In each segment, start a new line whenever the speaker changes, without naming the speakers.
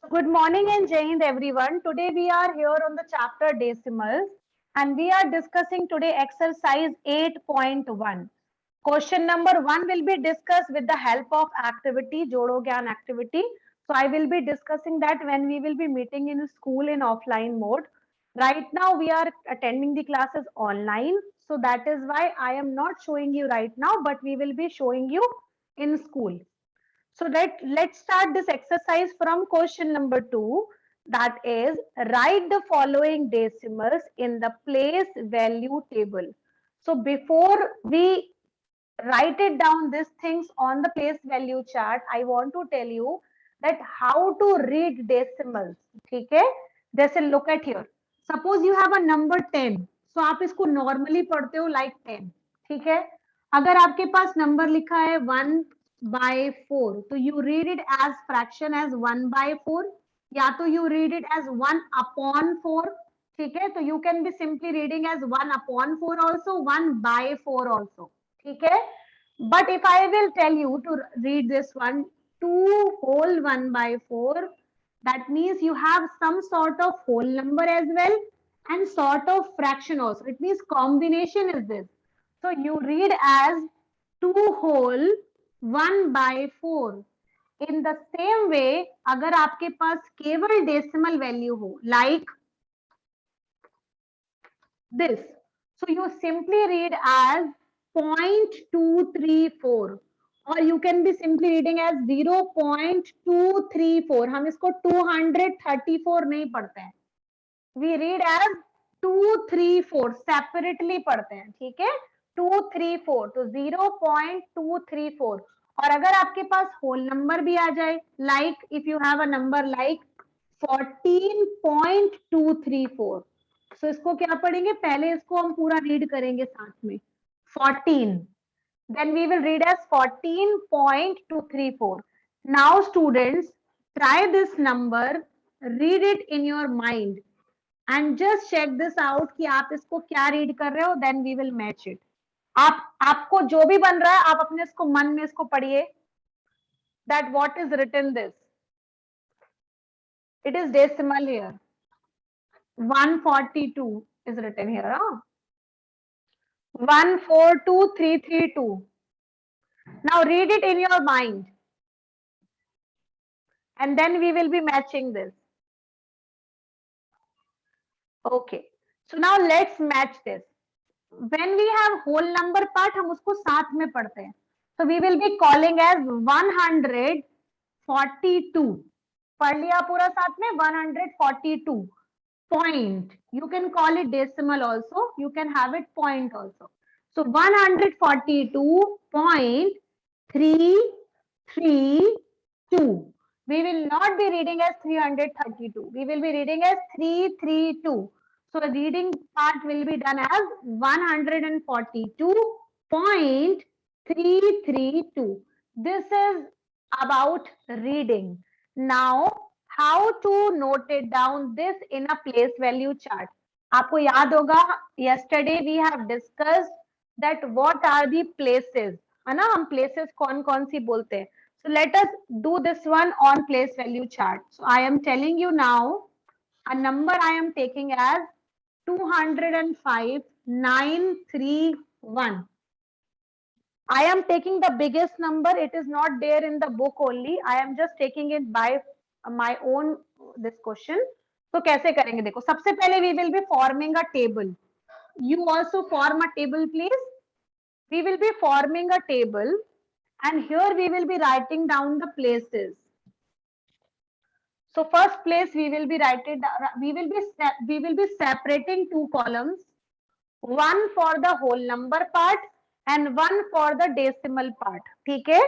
Good morning and Jai Hind everyone. Today we are here on the chapter decimals and we are discussing today exercise 8.1. Question number 1 will be discussed with the help of activity, Jodo Gyan activity. So I will be discussing that when we will be meeting in school in offline mode. Right now we are attending the classes online. So that is why I am not showing you right now, but we will be showing you in school. So let's start this exercise from question number 2. That is, write the following decimals in the place value table. So before we write it down these things on the place value chart, I want to tell you that how to read decimals. ठीक है? जैसे look at here. Suppose you have a number 10. So आप इसको normally पढ़ते हो like 10. ठीक है? अगर आपके पास नंबर लिखा है 1/4, तो you read it as fraction as 1/4, या तो you read it as 1/4. ठीक है? तो you can be simply reading as 1/4 also, 1/4 also. ठीक है? But if I will tell you to read this one, 2 whole 1/4, that means you have some sort of whole number as well and sort of fraction also. It means combination is this. So you read as 2 whole 1/4. In the same way, अगर आपके पास केवल decimal value हो, like this, so you simply read as 0.234, or you can be simply reading as 0.234. हम इसको 234 नहीं पढ़ते हैं, we read as 234 separately पढ़ते हैं. ठीक है? 234, तो 0.234. और अगर आपके पास होल नंबर भी आ जाए, like if you have a number like 14.234, तो इसको क्या पढ़ेंगे, पहले इसको हम पूरा रीड करेंगे साथ में. 14, then we will read as 14.234. Now students, try this number, read it in your mind and just check this out कि आप इसको क्या रीड कर रहे हो, then we will match it. आपको जो भी बन रहा है आप अपने इसको मन में इसको पढ़िए, that what is written this. It is decimal here. 142 is written here. 142332. Now read it in your mind and then we will be matching this. Okay, so now let's match this. When we have whole number part, हम उसको साथ में पढ़ते हैं. So we will be calling as 142. पढ़ लिया पूरा साथ में, 142. Point. You can call it decimal also. You can have it point also. So 142.332. We will not be reading as 332. We will be reading as 332. So the reading part will be done as 142.332. This is about reading. Now, how to note it down this in a place value chart. आपको याद होगा, yesterday we have discussed that what are the places, है ना, हम places कौन कौन सी बोलते हैं. So let us do this one on place value chart. So I am telling you now a number I am taking as 205,931. I am taking the biggest number. It is not there in the book only. I am just taking it by my own this question. तो कैसे करेंगे देखो, सबसे पहले we will be forming a table. You also form a table please. We will be forming a table and here we will be writing down the places. So first place we will be writing, we will be separating two columns, one for the whole number part and one for the decimal part. ठीक है?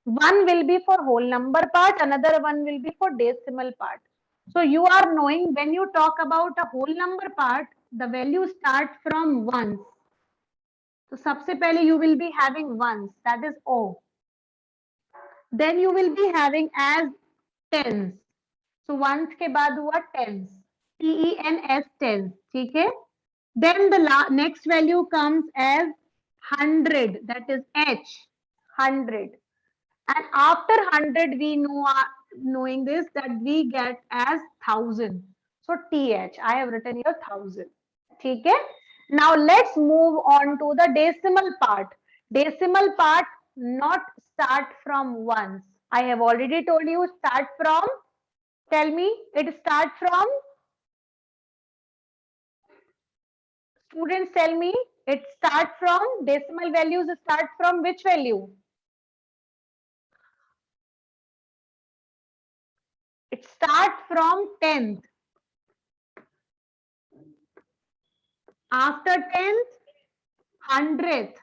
One will be for whole number part, another one will be for decimal part. So you are knowing when you talk about a whole number part, the value starts from ones. So सबसे पहले you will be having ones, that is O. Then you will be having as tens. So ones के बाद हुआ tens, TENS tens. ठीक है? Then the next value comes as 100, that is H, 100. And after 100 we know knowing this, that we get as 1000. So TH, I have written here 1000. ठीक है? Now let's move on to the decimal part. Decimal part not start from ones. I have already told you start from. Tell me, it start from. Students, tell me, it start from, decimal values start from which value? It start from 10th. After 10th, 100th.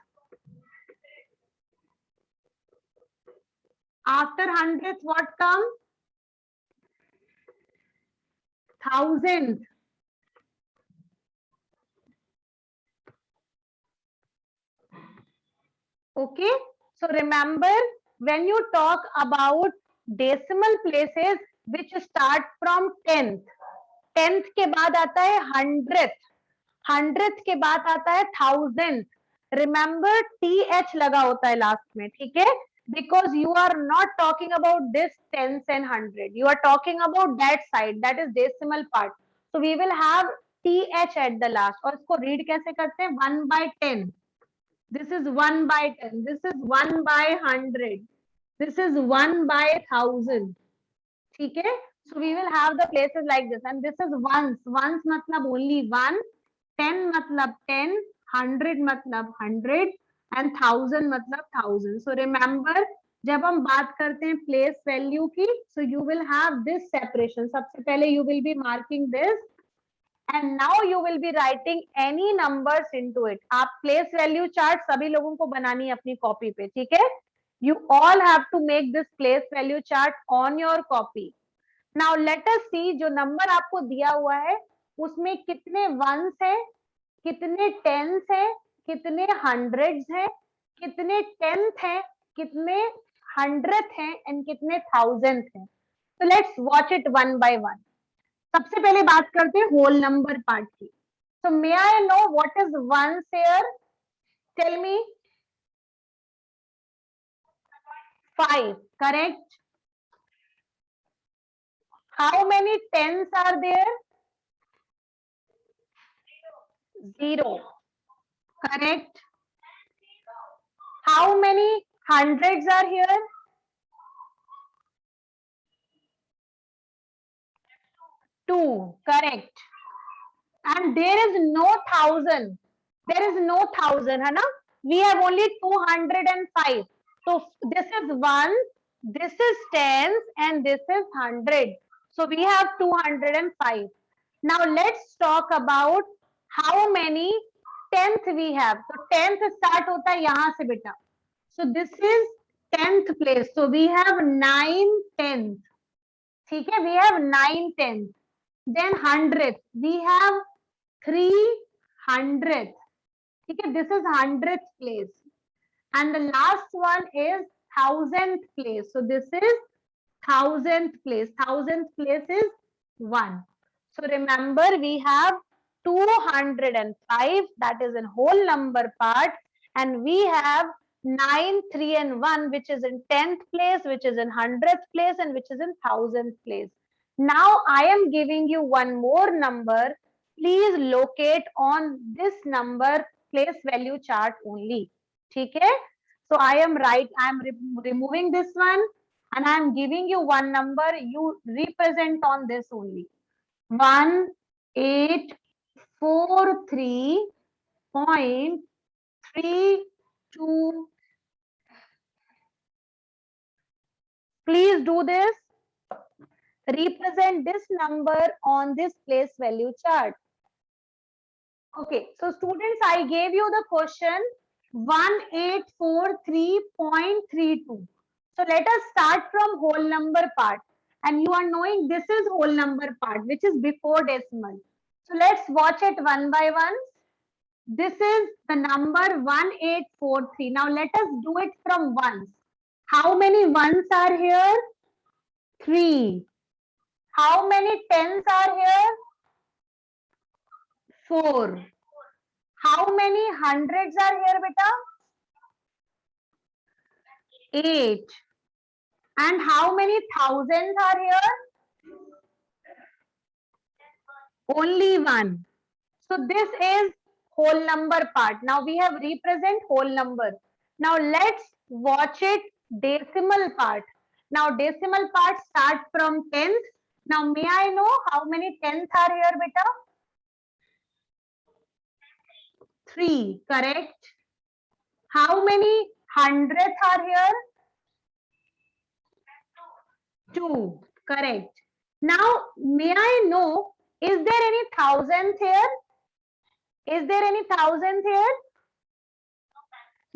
After 100th, what comes? 1000th. Okay. So remember, when you talk about decimal places which start from 10th, 10th के बाद आता है 100th, 100th के बाद आता है 1000th. Remember, TH लगा होता है last में, ठीक है? Because you are not talking about this tens and 100. You are talking about that side, that is decimal part. So we will have TH at the last. और इसको read कैसे करते हैं? 1/10. This is 1/10. This is 1/100. This is 1/1000. ठीक है? So we will have the places like this, and this is ones. Ones मतलब only one. 10 मतलब 10. 100 मतलब 100. And 1000 मतलब 1000. So remember, जब हम बात करते हैं place value की, so you will have this separation. सबसे पहले you will be marking this. And now you will be writing any numbers into it. आप place value chart सभी लोगों को बनानी है अपनी कॉपी पे, ठीक है? You all have to make this place value chart on your copy. Now let us see, जो नंबर आपको दिया हुआ है उसमें कितने वंस है, कितने टेंस है, कितने हंड्रेड्स है, कितने टेंथ है, कितने हंड्रेड है एंड कितने थाउजेंड है. So let's watch it one by one. सबसे पहले बात करते हैं होल नंबर पार्ट की. So may I know what is ones here? Tell me. 5, correct. How many tens are there? 0, correct. How many hundreds are here? 2, correct. And there is no thousand. There is no thousand, है ना? We have only 205. So this is one, this is tens, and this is 100. So we have 205. Now let's talk about how many tenth we have. So tenth start होता है यहाँ से बेटा. So this is 10th place. So we have 9 tenth. ठीक है? We have 9 tenth. Then 100th. We have 300th. ठीक है? This is 100th place. And the last one is 1000th place. So this is 1000th place. 1000th place is 1. So remember, we have 205, that is in whole number part, and we have 9, 3 and 1, which is in 10th place, which is in 100th place, and which is in 1000th place. Now I am giving you one more number. Please locate on this number place value chart only. ठीक है? So I am removing this one, and I am giving you one number. You represent on this only. 1843.32. Please do this. Represent this number on this place value chart. Okay, so students, I gave you the question 1843.32. So let us start from whole number part. And you are knowing this is whole number part, which is before decimal. So let's watch it one by one. This is the number 1843. Now let us do it from ones. How many ones are here? 3. How many tens are here? 4. How many hundreds are here, beta? 8. And how many thousands are here? Only one. So this is whole number part. Now we have represent whole number. Now let's watch it decimal part. Now decimal part start from tenth. Now may I know how many tenths are here, beta? 3, correct. How many hundredths are here? 2, correct. Now may I know, is there any thousandth here? Is there any thousandth here?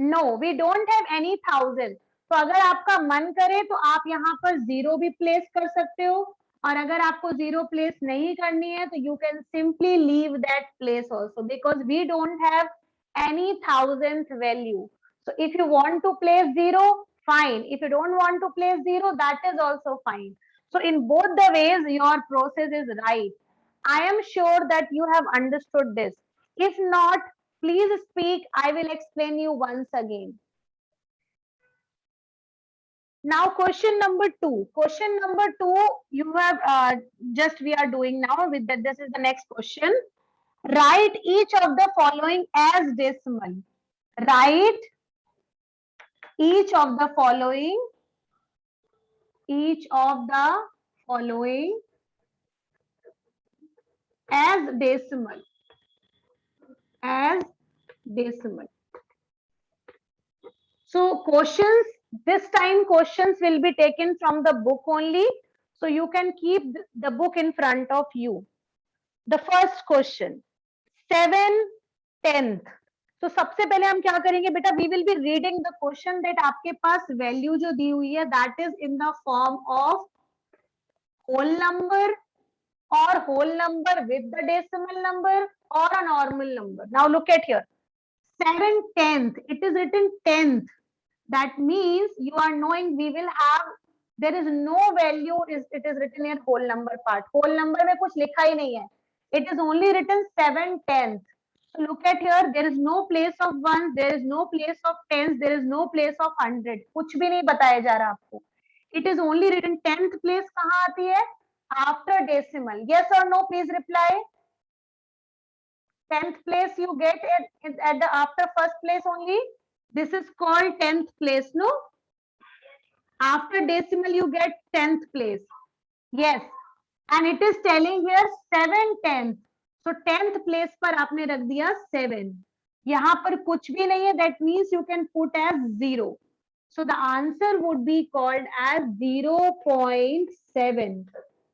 No we don't have any thousand. तो अगर आपका मन करे तो आप यहाँ पर zero भी प्लेस कर सकते हो, और अगर आपको जीरो प्लेस नहीं करनी है तो you can simply leave that place also, because we don't have any thousandth value. So if you want to place zero, fine. If you don't want to place zero, that is also fine. So in both the ways, your process is right. I am sure that you have understood this. If not, please speak. I will explain you once again. Now question number 2. Question number 2, you have just we are doing now with that. This is the next question. Write each of the following as decimal. Write each of the following. Each of the following as decimal. As decimal. So questions, this time questions will be taken from the book only. So you can keep the book in front of you. The first question, 7/10. तो सबसे पहले हम क्या करेंगे बेटा, we will be reading the question that आपके पास value जो दी हुई है that is in the form of whole number or whole number with the decimal number or a normal number. Now look at here, 7/10, it is written 10th. That means you are knowing we will have, there is no value, it is written in whole number part. Whole number में कुछ लिखा ही नहीं है, it is only written 7/10. So look at here, there is no place of ones, there is no place of tens, there is no place of hundred. कुछ भी नहीं बताया जा रहा आपको. It is only written 10th place कहाँ आती है? After decimal. Yes or no? Please reply. 10th place you get at the after first place only. This is called 10th place, no? After decimal you get 10th place. Yes. And it is telling here 7/10. So 10th place पर आपने रख दिया 7. यहाँ पर कुछ भी नहीं है. That means you can put as 0. So the answer would be called as 0.7.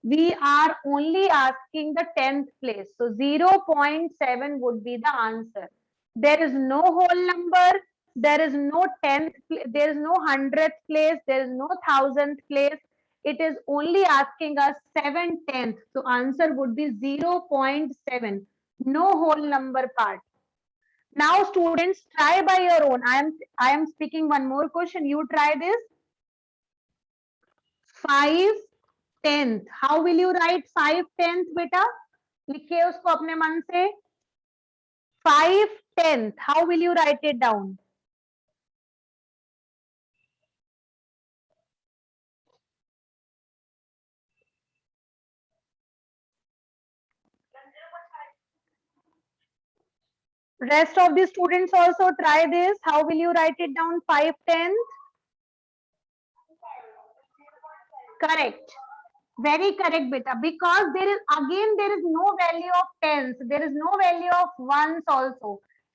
We are only asking the 10th place. So 0.7 would be the answer. There is no whole number. There is no 10th, there is no 100th place. There is no 1000th place. It is only asking us 7/10. So answer would be 0.7. No whole number part. Now students, try by your own. I am speaking one more question. You try this. 5/10. How will you write 5/10 बेटा? लिखिए उसको अपने मन से. 5/10. How will you write it down? Rest of the students also try this. How will you write it down? 5/10. Correct. Very correct, beta. Because there is no value of tens. There is no value of ones also.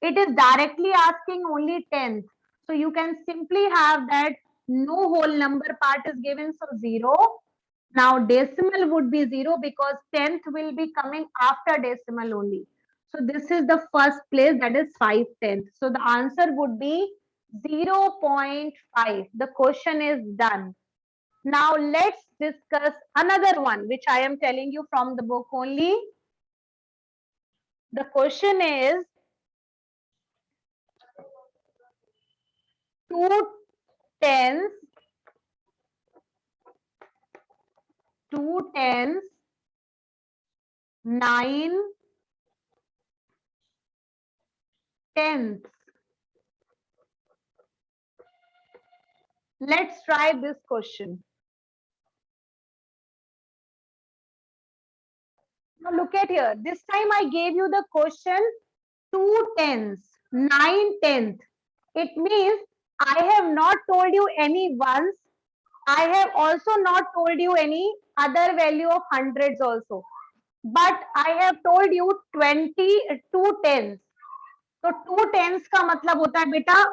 It is directly asking only tenth. So you can simply have that no whole number part is given, so 0. Now decimal would be 0 because 10th will be coming after decimal only. So this is the first place, that is 5/10. So the answer would be 0.5. The question is done. Now let's discuss another one which I am telling you from the book only. The question is 2/10, 9/10. Let's try this question. Now look at here. This time I gave you the question 2/10, 9/10. It means I have not told you any ones. I have also not told you any other value of hundreds also. But I have told you 2/10. तो 2/10 का मतलब होता है बेटा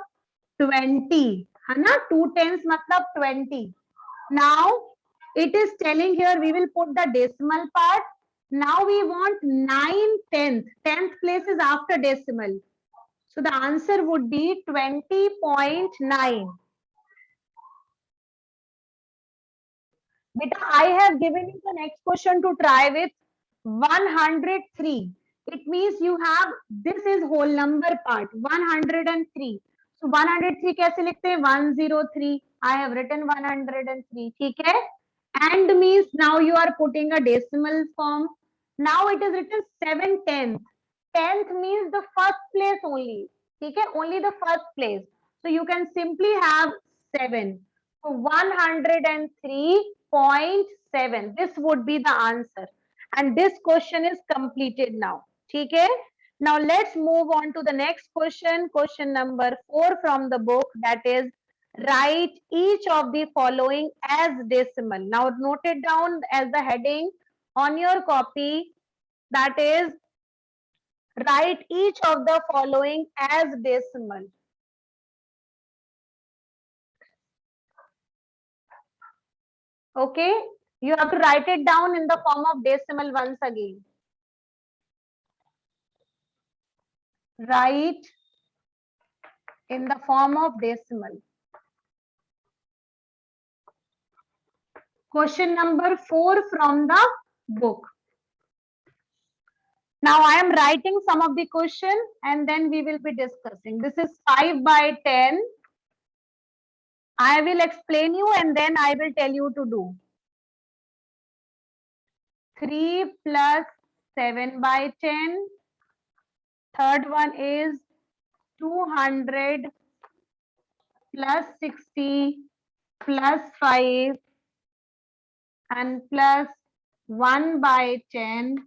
20, है ना? 2/10 मतलब 20. Now it is telling here we will put the decimal part. Now we want 9/10. 10th place is after decimal. So the answer would be 20.9. Beta, I have given you the next question to try with 103. It means you have, this is whole number part, 103. So 103 कैसे लिखते हैं? 103. I have written 103. ठीक है? And means now you are putting a decimal form. Now it is written 7/10. 10th means the first place only. ठीक है? Only the first place. So you can simply have 7. So 103.7. This would be the answer. And this question is completed now. ठीक है? Now let's move on to the next question. Question number 4 from the book, that is write each of the following as decimal. Now note it down as the heading on your copy, that is write each of the following as decimal. Okay, you have to write it down in the form of decimal once again. Write in the form of decimal. Question number 4 from the book. Now I am writing some of the question and then we will be discussing. This is 5/10. I will explain you and then I will tell you to do. 3 plus 7/10. Third one is 200 plus 60 plus 5 and plus 1/10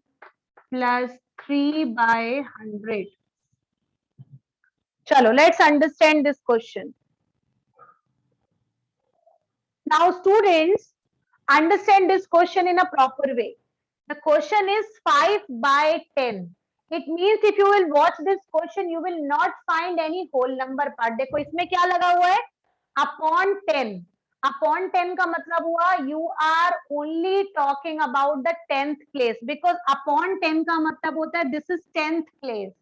plus 3/100. Chalo, let's understand this question. Now students, understand this question in a proper way. The question is 5/10. It means if you will watch this question, you will not find any whole number part. देखो इसमें क्या लगा हुआ है? Upon 10. Upon 10 का मतलब हुआ you are only talking about the 10th place, because upon 10 का मतलब होता है this is 10th place.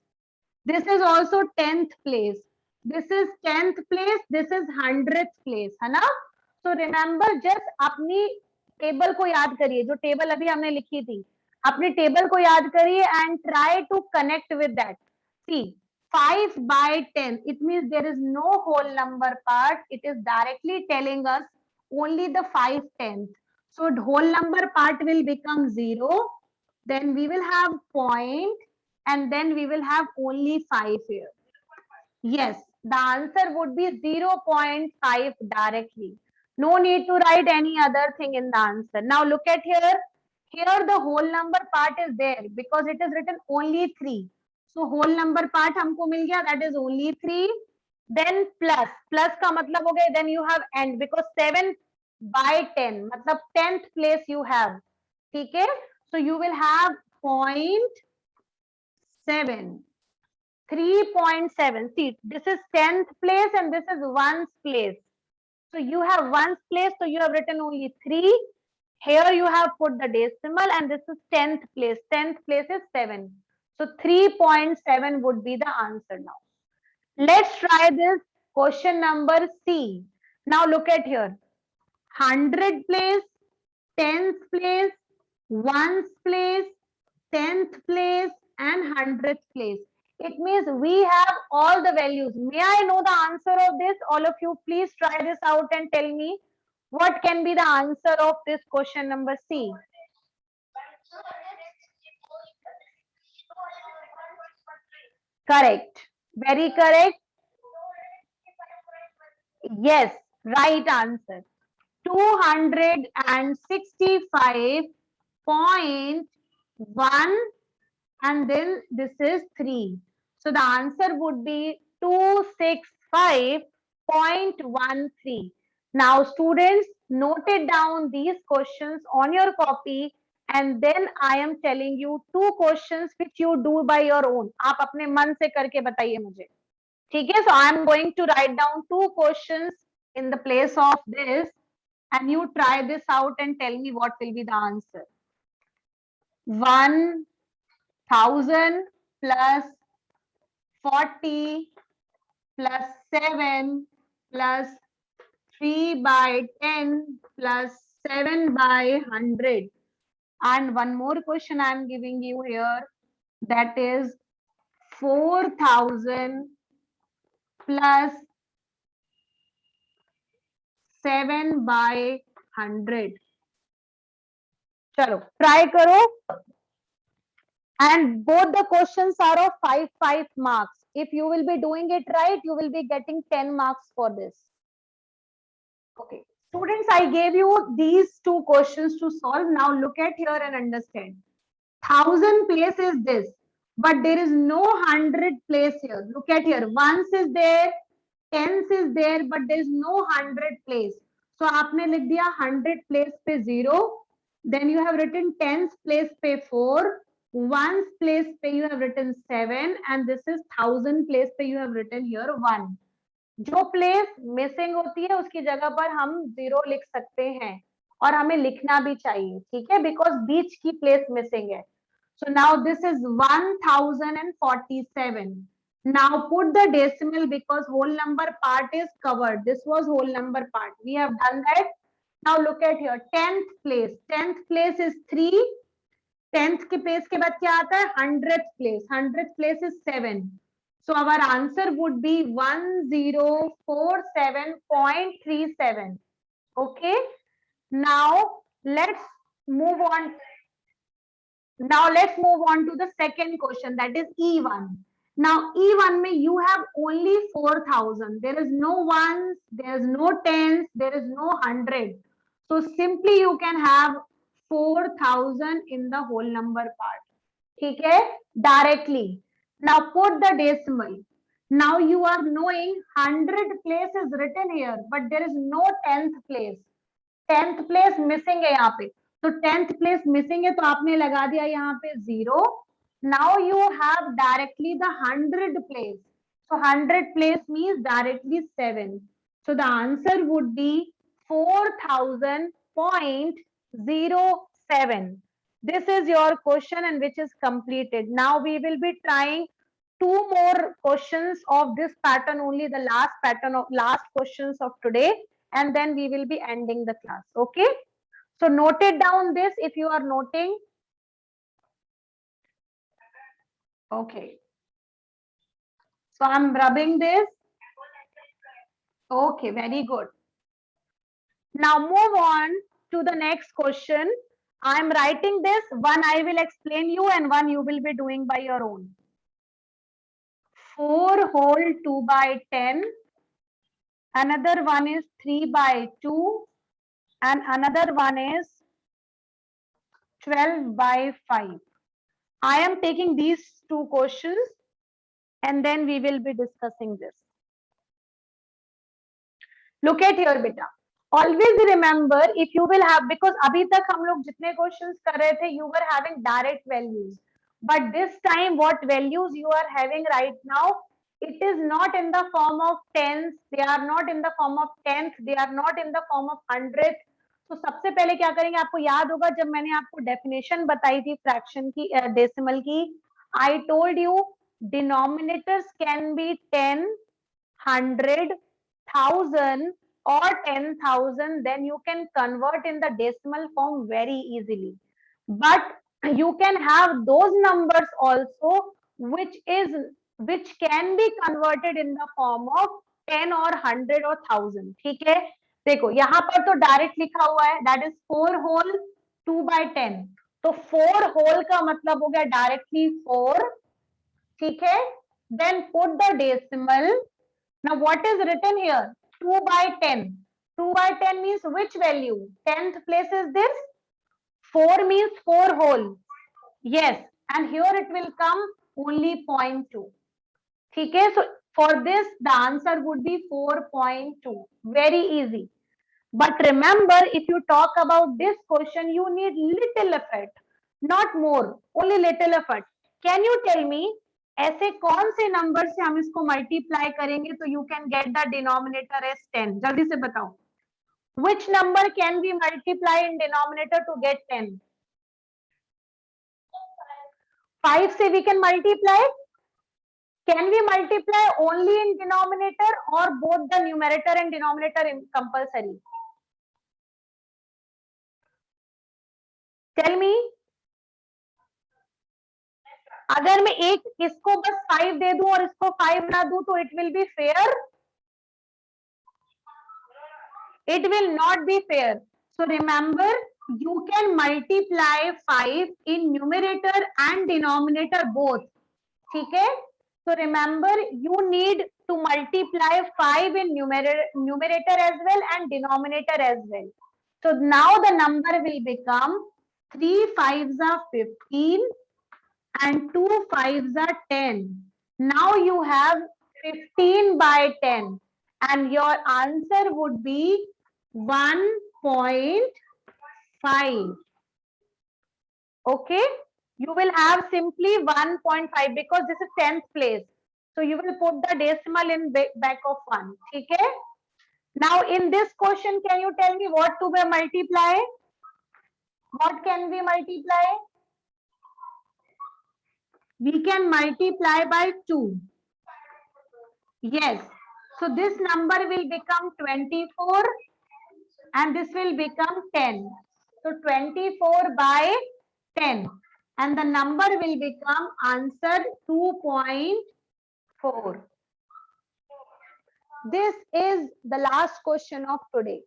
This is also 10th place. This is 10th place. This is 100th place, है ना? So remember, just अपनी टेबल को याद करिए, जो टेबल अभी हमने लिखी थी, अपनी टेबल को याद करिए and try to connect with that. See, 5/10, it means there is no whole number part. It is directly telling us only the 5/10. So whole number part will become 0. Then we will have point and then we will have only 5 here. Yes, the answer would be 0.5 directly. No need to write any other thing in the answer. Now look at here. Here the whole number part is there because it is written only 3. So whole number part हमको मिल गया, that is only 3. Then plus. Plus का मतलब हो गया, then you have end because 7/10 मतलब 10th place you have. ठीक है? So you will have 0.7. 3.7. See, this is 10th place and this is 1's place. So you have 1's place, so you have written only 3. Here you have put the decimal and this is 10th place. 10th place is 7. So 3.7 would be the answer now. Let's try this question number C. Now look at here. 100th place, 10th place, 1's place, 10th place and 100th place. It means we have all the values. May I know the answer of this? All of you, please try this out and tell me what can be the answer of this question number C. Correct. Very correct. Yes, right answer. 265.8 1 and then this is 3. So the answer would be 265.13. Now students, note it down these questions on your copy and then I am telling you two questions which you do by your own. आप अपने मन से करके बताइए मुझे. ठीक है? So I am going to write down two questions in the place of this and you try this out and tell me what will be the answer. 1000 plus 40 plus 7 plus 3 by 10 plus 7 by 100. And one more question I am giving you here, that is 4000 plus 7 by 100. चलो try करो. And both the questions are of 5 marks. If you will be doing it right, you will be getting 10 marks for this. Okay. Students, I gave you these two questions to solve. Now look at here and understand. 1000 place is this, but there is no 100 place here. Look at here. Ones is there, tens is there, but there is no 100 place. So आपने लिख दिया 100 place पे 0. Then you have written tens place पे 4. Ones place पे you have written 7. And this is 1000 place पे you have written here 1. जो place missing होती है उसकी जगह पर हम 0 लिख सकते हैं और हमें लिखना भी चाहिए. ठीक है? बिकॉज बीच की प्लेस मिसिंग है. So now this is 1047. Now put the decimal because whole number part is covered. This was whole number part. We have done that. Now look at here. 10th place. 10th place is 3. 10th के place के बाद क्या आता है? 100th place. 100th place is 7. So our answer would be 1047.37. Okay. Now let's move on. Now let's move on to the second question, that is E1. Now E1 mein you have only 4000. There is no ones, there is no tens, there is no 100. So simply you can have 4000 in the whole number part. ठीक है? Directly. Now put the decimal. Now you are knowing 100 place is written here, but there is no 10th place. 10th place missing है यहाँ पे. तो 10th place missing है तो आपने लगा दिया यहाँ पे 0. Now you have directly the 100 place. So 100 place means directly 7. So the answer would be 4000.07. This is your question and which is completed. Now we will be trying two more questions of this pattern only, the last pattern of last questions of today, and then we will be ending the class. Okay. So note it down this if you are noting. Okay. So I'm rubbing this. Okay, very good. Now move on to the next question. I'm writing this, one I will explain you and one you will be doing by your own. 4 whole 2 by 10. Another one is 3 by 2. And another one is 12 by 5. I am taking these two questions and then we will be discussing this. Look at here, beta. Always remember, if you will have, because अभी तक हम लोग जितने questions कर रहे थे, you were having direct values. But this time, what values you are having right now, it is not in the form of tens, they are not in the form of tenth, they are not in the form of hundredth. तो सबसे पहले क्या करेंगे, आपको याद होगा जब मैंने आपको डेफिनेशन बताई थी फ्रैक्शन की, डेसिमल की, I told you denominators can be 10, 100, 1000 or 10,000, then you can convert in the decimal form very easily. But you can have those numbers also which can be converted in the form of 10 or 100 or 1000. ठीक है? देखो यहाँ पर तो direct लिखा हुआ है, that is 4 whole 2 by 10. तो 4 whole का मतलब हो गया डायरेक्टली 4. ठीक है? Then put the decimal. Now what is written here? 2 by 10. 2 by 10 means which value? 10th place is this. 4 means 4 whole. Yes, and here it will come only 0.2. Okay, so for this the answer would be 4.2. Very easy. But remember, if you talk about this question, you need little effort, not more, only little effort. Can you tell me ऐसे कौन से number से हम इसको multiply करेंगे तो you can get the denominator as 10? जल्दी से बताओ. Which number can we multiply in denominator to get 10? 5 से we can multiply. Can we multiply only in denominator or both the numerator and denominator in compulsory? Tell me. अगर मैं एक इसको बस 5 दे दूं और इसको 5 ना दूं तो it will be fair? It will not be fair. So remember, you can multiply 5 in numerator and denominator both. ठीक है? So remember, you need to multiply 5 in numerator as well and denominator as well. So now the number will become 3 5s are 15 and 2 5s are 10. Now you have 15 by 10 and your answer would be 1.5. Okay, you will have simply 1.5 because this is 10th place. So you will put the decimal in back of 1. Okay. Now in this question, can you tell me what to be multiply? What can we multiply? We can multiply by 2. Yes. So this number will become 24 and this will become 10. So 24 by 10 and the number will become answer 2.4. This is the last question of today.